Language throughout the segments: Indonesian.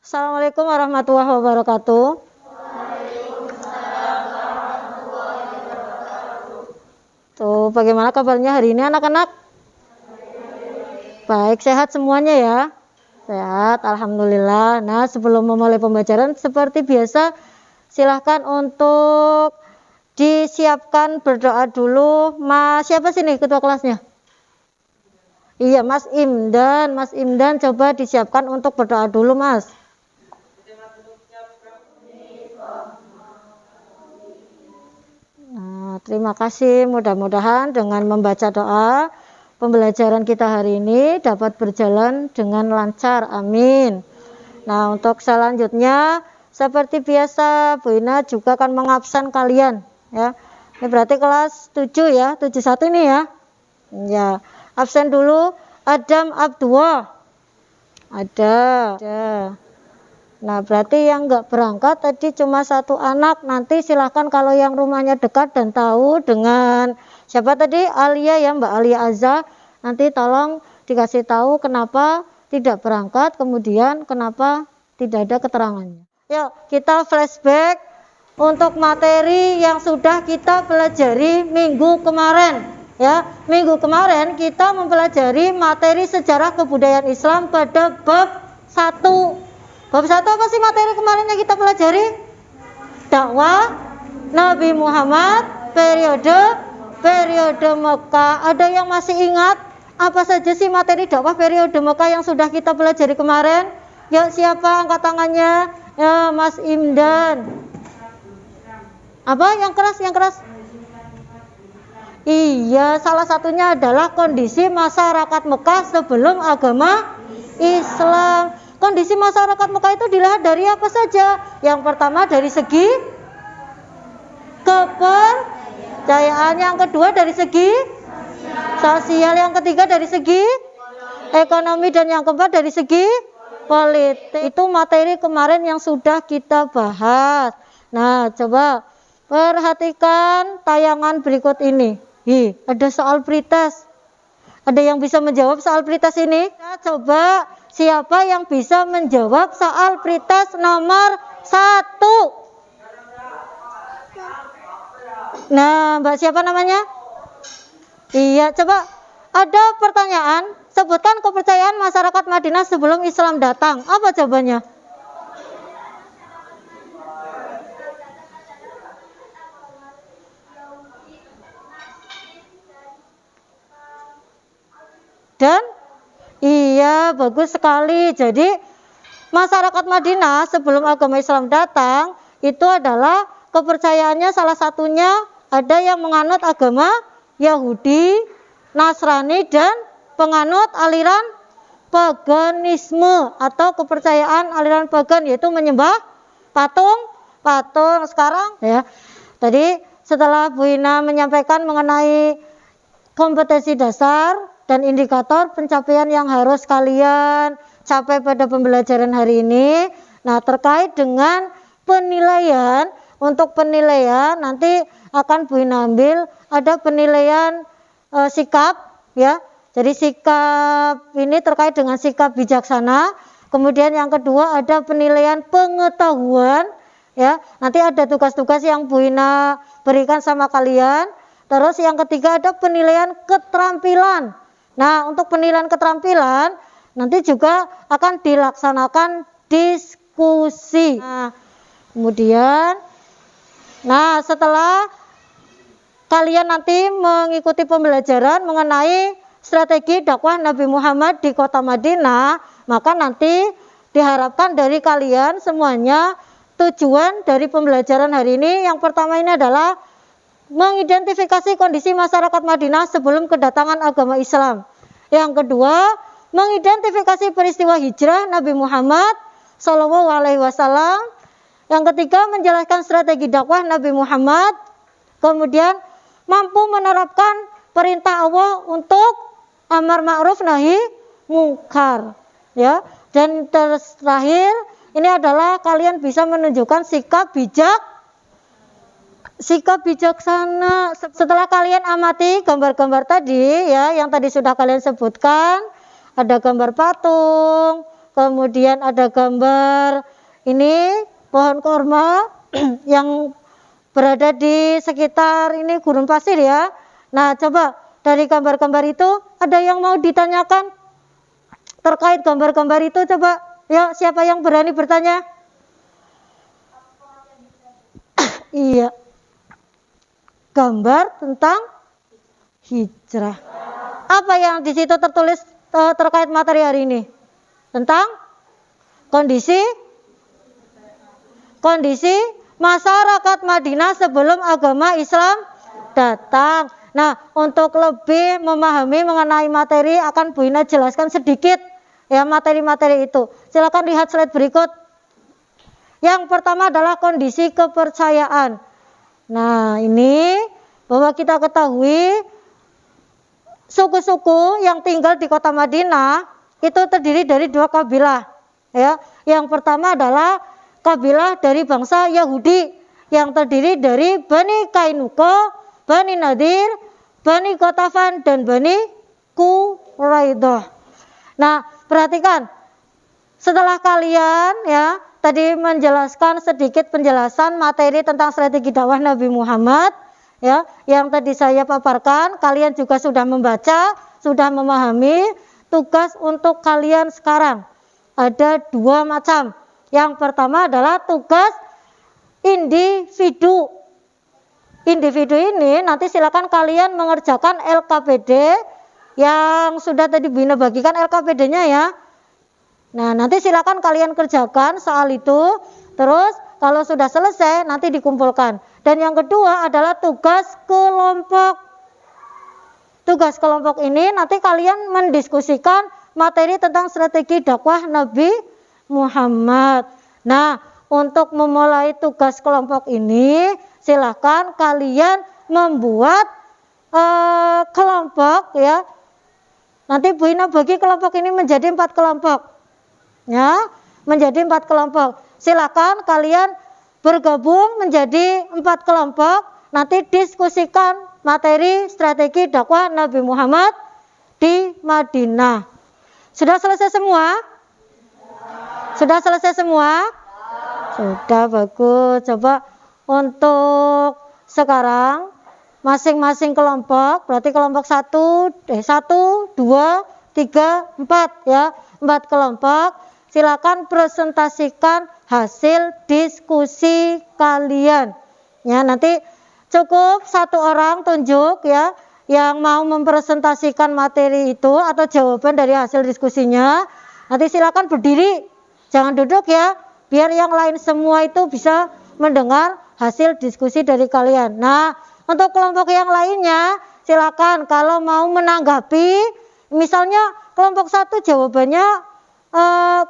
Assalamualaikum warahmatullahi wabarakatuh. Tuh, bagaimana kabarnya hari ini anak-anak? Baik, sehat semuanya ya? Sehat, alhamdulillah. Nah, sebelum memulai pembelajaran seperti biasa, silahkan untuk disiapkan berdoa dulu. Mas, siapa sini ketua kelasnya? Iya, Mas Imdan. Mas Imdan coba disiapkan untuk berdoa dulu, Mas. Nah, terima kasih. Mudah-mudahan dengan membaca doa, pembelajaran kita hari ini dapat berjalan dengan lancar. Amin. Nah, untuk selanjutnya, seperti biasa, Bu Ina juga akan mengabsen kalian. Ya, ini berarti kelas 7 ya, 71 ini ya. Ya, absen dulu. Adam Abdullah. Ada. Nah, berarti yang nggak berangkat tadi cuma satu anak. Nanti silahkan kalau yang rumahnya dekat dan tahu dengan siapa tadi, Alia ya, Mbak Alia Azza. Nanti tolong dikasih tahu kenapa tidak berangkat, kemudian kenapa tidak ada keterangannya. Yuk, kita flashback untuk materi yang sudah kita pelajari minggu kemarin. Ya, minggu kemarin kita mempelajari materi sejarah kebudayaan Islam pada bab 1. Bab 1 apa sih materi kemarin yang kita pelajari? Dakwah Nabi Muhammad periode Mekah. Ada yang masih ingat apa saja sih materi dakwah periode Mekah yang sudah kita pelajari kemarin? Ya, siapa angkat tangannya? Ya, Mas Imdan. Apa yang keras? Yang keras? Iya, salah satunya adalah kondisi masyarakat Mekah sebelum agama Islam. Kondisi masyarakat Mekah itu dilihat dari apa saja? Yang pertama dari segi kepercayaan, yang kedua dari segi sosial, yang ketiga dari segi ekonomi, dan yang keempat dari segi politik. Itu materi kemarin yang sudah kita bahas. Nah, coba perhatikan tayangan berikut ini. Ada soal pretest. Ada yang bisa menjawab soal pretest ini? Nah, coba siapa yang bisa menjawab soal pretest nomor 1? Nah, Mbak siapa namanya? Iya, coba ada pertanyaan, sebutkan kepercayaan masyarakat Madinah sebelum Islam datang. Apa jawabannya? Dan iya, bagus sekali. Jadi masyarakat Madinah sebelum agama Islam datang itu adalah kepercayaannya salah satunya ada yang menganut agama Yahudi, Nasrani, dan penganut aliran paganisme atau kepercayaan aliran pagan, yaitu menyembah patung. Sekarang ya, tadi setelah Bu Ina menyampaikan mengenai kompetensi dasar dan indikator pencapaian yang harus kalian capai pada pembelajaran hari ini. Nah, terkait dengan penilaian, untuk penilaian nanti akan Bu Ina ambil ada penilaian sikap ya. Jadi sikap ini terkait dengan sikap bijaksana. Kemudian yang kedua ada penilaian pengetahuan ya. Nanti ada tugas-tugas yang Bu Ina berikan sama kalian. Terus yang ketiga ada penilaian keterampilan. Nah, untuk penilaian keterampilan nanti juga akan dilaksanakan diskusi. Nah, kemudian setelah kalian nanti mengikuti pembelajaran mengenai strategi dakwah Nabi Muhammad di kota Madinah, maka nanti diharapkan dari kalian semuanya tujuan dari pembelajaran hari ini yang pertama ini adalah mengidentifikasi kondisi masyarakat Madinah sebelum kedatangan agama Islam. Yang kedua, mengidentifikasi peristiwa hijrah Nabi Muhammad SAW. Yang ketiga, menjelaskan strategi dakwah Nabi Muhammad. Kemudian, mampu menerapkan perintah Allah untuk amar ma'ruf nahi mungkar. Ya. Dan terakhir, ini adalah kalian bisa menunjukkan sikap bijaksana. Setelah kalian amati gambar-gambar tadi ya, yang tadi sudah kalian sebutkan, ada gambar patung, kemudian ada gambar ini pohon korma yang berada di sekitar ini gurun pasir ya. Nah, coba dari gambar-gambar itu ada yang mau ditanyakan terkait gambar-gambar itu? Coba ya, siapa yang berani bertanya? Iya, gambar tentang hijrah. Apa yang di situ tertulis terkait materi hari ini? Tentang kondisi masyarakat Madinah sebelum agama Islam datang. Nah, untuk lebih memahami mengenai materi akan Bu Ina jelaskan sedikit ya materi-materi itu. Silakan lihat slide berikut. Yang pertama adalah kondisi kepercayaan. Nah, ini bahwa kita ketahui suku-suku yang tinggal di kota Madinah itu terdiri dari 2 kabilah ya. Yang pertama adalah kabilah dari bangsa Yahudi yang terdiri dari Bani Kainuka, Bani Nadir, Bani Qatafan dan Bani Quraidah. Nah, perhatikan setelah kalian ya tadi menjelaskan sedikit penjelasan materi tentang strategi dakwah Nabi Muhammad ya, yang tadi saya paparkan, kalian juga sudah membaca, sudah memahami. Tugas untuk kalian sekarang ada 2 macam. Yang pertama adalah tugas individu. Individu ini nanti silakan kalian mengerjakan LKPD yang sudah tadi Bina bagikan LKPD-nya ya. Nah, nanti silakan kalian kerjakan soal itu. Terus kalau sudah selesai nanti dikumpulkan. Dan yang kedua adalah tugas kelompok. Tugas kelompok ini nanti kalian mendiskusikan materi tentang strategi dakwah Nabi Muhammad. Nah, untuk memulai tugas kelompok ini silahkan kalian membuat kelompok ya. Nanti Bu Ina bagi kelompok ini menjadi 4 kelompok ya, menjadi 4 kelompok. Silakan kalian bergabung menjadi 4 kelompok. Nanti diskusikan materi strategi dakwah Nabi Muhammad di Madinah. Sudah selesai semua? Sudah selesai semua? Sudah, bagus. Coba untuk sekarang masing-masing kelompok, berarti kelompok 1, 2, 3, 4 ya, 4 kelompok. Silakan presentasikan hasil diskusi kalian. Ya, nanti cukup 1 orang tunjuk ya yang mau mempresentasikan materi itu atau jawaban dari hasil diskusinya. Nanti silakan berdiri, jangan duduk ya, biar yang lain semua itu bisa mendengar hasil diskusi dari kalian. Nah, untuk kelompok yang lainnya silakan kalau mau menanggapi, misalnya kelompok 1 jawabannya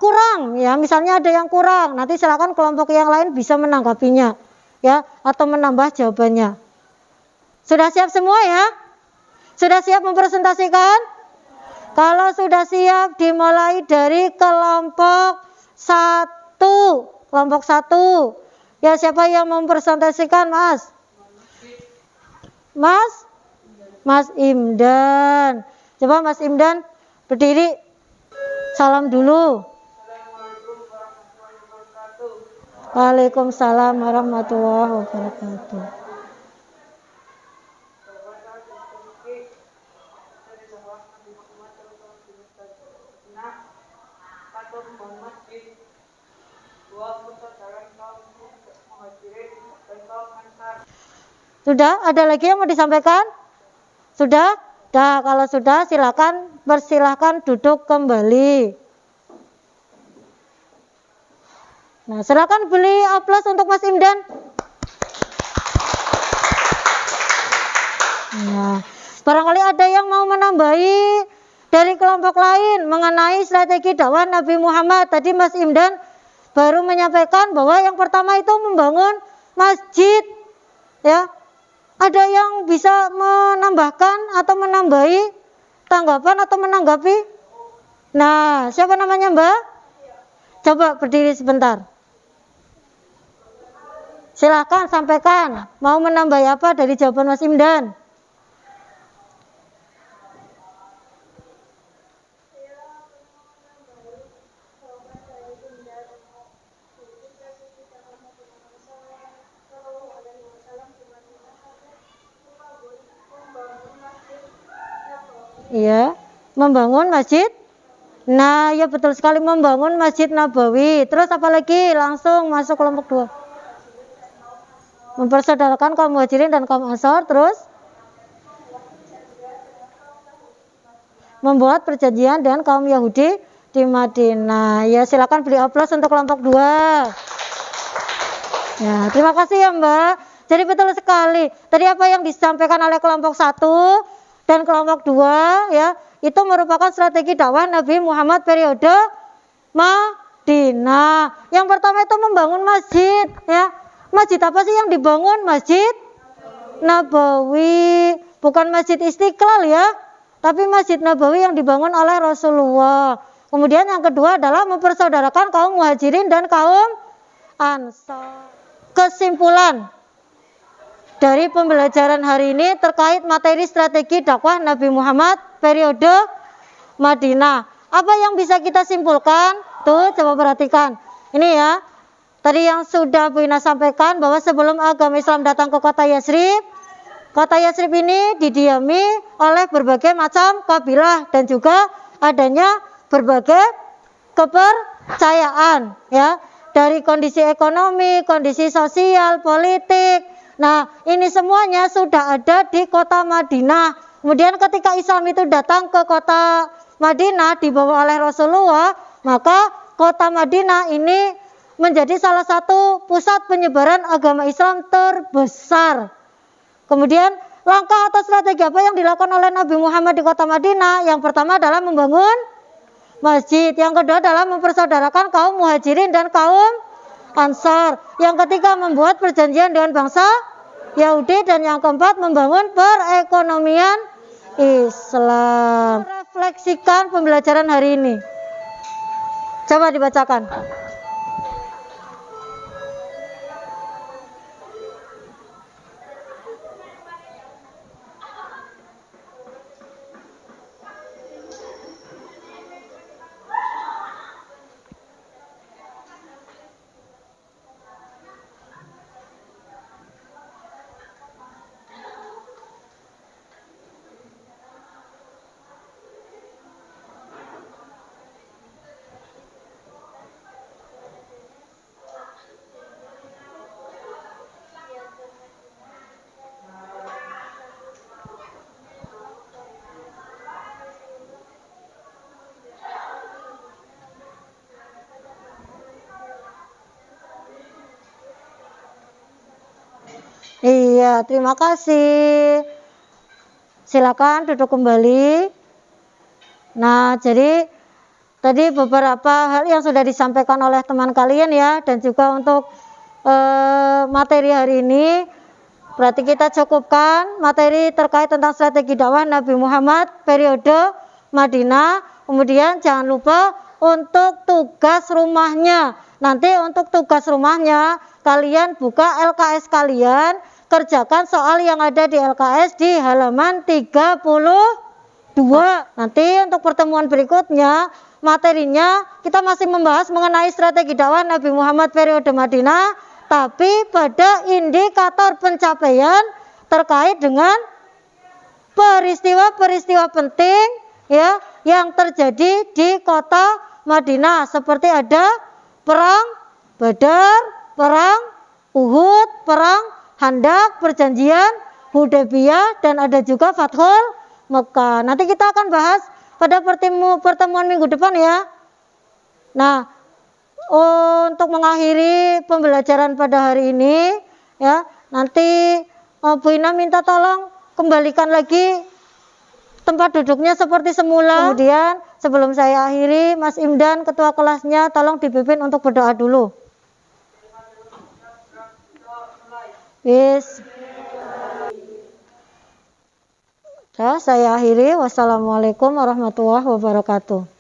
kurang ya, misalnya ada yang kurang, nanti silakan kelompok yang lain bisa menanggapinya ya atau menambah jawabannya. Sudah siap semua ya? Sudah siap mempresentasikan? Kalau sudah siap, dimulai dari kelompok 1. Kelompok 1. Ya, siapa yang mempresentasikan, Mas? Mas Imdan. Coba Mas Imdan berdiri. Salam dulu. Waalaikumsalam warahmatullahi wabarakatuh. Sudah? Ada lagi yang mau disampaikan? Sudah? Dah, kalau sudah silakan persilahkan duduk kembali. Nah, silakan beri aplaus untuk Mas Imdan. Nah, barangkali ada yang mau menambahi dari kelompok lain mengenai strategi dakwah Nabi Muhammad. Tadi Mas Imdan baru menyampaikan bahwa yang pertama itu membangun masjid. Ya, ada yang bisa menambahkan atau menambahi tanggapan atau menanggapi? Nah, siapa namanya Mbak? Coba berdiri sebentar. Silakan sampaikan. Mau menambahi apa dari jawaban Mas Imdan? ya, membangun masjid. Nah, ya betul sekali, membangun Masjid Nabawi. Terus apa lagi? Langsung masuk kelompok 2. Mempersaudarakan kaum Muhajirin dan kaum Ansor. Terus membuat perjanjian dengan kaum Yahudi di Madinah. Ya, silakan beri aplaus untuk kelompok 2. Ya, terima kasih ya Mbak. Jadi betul sekali. Tadi apa yang disampaikan oleh kelompok 1 dan kelompok 2 ya, itu merupakan strategi dakwah Nabi Muhammad periode Madinah. Yang pertama itu membangun masjid ya. Masjid apa sih yang dibangun? Masjid Nabawi, bukan Masjid Istiqlal ya, tapi Masjid Nabawi yang dibangun oleh Rasulullah. Kemudian yang kedua adalah mempersaudarakan kaum Muhajirin dan kaum Ansor. Kesimpulan dari pembelajaran hari ini terkait materi strategi dakwah Nabi Muhammad periode Madinah. Apa yang bisa kita simpulkan? Tuh, coba perhatikan. Ini ya, tadi yang sudah Bu Ina sampaikan bahwa sebelum agama Islam datang ke kota Yathrib ini didiami oleh berbagai macam kabilah dan juga adanya berbagai kepercayaan ya, dari kondisi ekonomi, kondisi sosial, politik. Nah, ini semuanya sudah ada di kota Madinah. Kemudian ketika Islam itu datang ke kota Madinah dibawa oleh Rasulullah, maka kota Madinah ini menjadi salah satu pusat penyebaran agama Islam terbesar. Kemudian langkah atau strategi apa yang dilakukan oleh Nabi Muhammad di kota Madinah? Yang pertama adalah membangun masjid. Yang kedua adalah mempersaudarakan kaum Muhajirin dan kaum Ansar. Yang ketiga membuat perjanjian dengan bangsa Yahudi. Dan yang keempat membangun perekonomian Islam. Refleksikan pembelajaran hari ini. Coba dibacakan. Iya, terima kasih. Silakan duduk kembali. Nah, jadi tadi beberapa hal yang sudah disampaikan oleh teman kalian ya, dan juga untuk materi hari ini. Berarti kita cukupkan materi terkait tentang strategi dakwah Nabi Muhammad periode Madinah. Kemudian jangan lupa untuk tugas rumahnya. Nanti untuk tugas rumahnya kalian buka LKS kalian, kerjakan soal yang ada di LKS di halaman 32. Nanti untuk pertemuan berikutnya materinya kita masih membahas mengenai strategi dakwah Nabi Muhammad periode Madinah, tapi pada indikator pencapaian terkait dengan peristiwa-peristiwa penting ya yang terjadi di kota Madinah, seperti ada perang Badar, perang Uhud, perang Handak, perjanjian Hudaybiyah, dan ada juga Fathul Mekah. Nanti kita akan bahas pada pertemuan minggu depan ya. Nah, untuk mengakhiri pembelajaran pada hari ini ya, nanti Bu Ina minta tolong kembalikan lagi tempat duduknya seperti semula. Kemudian sebelum saya akhiri, Mas Imdan ketua kelasnya tolong dipimpin untuk berdoa dulu. Ya, saya akhiri. Wassalamualaikum warahmatullahi wabarakatuh.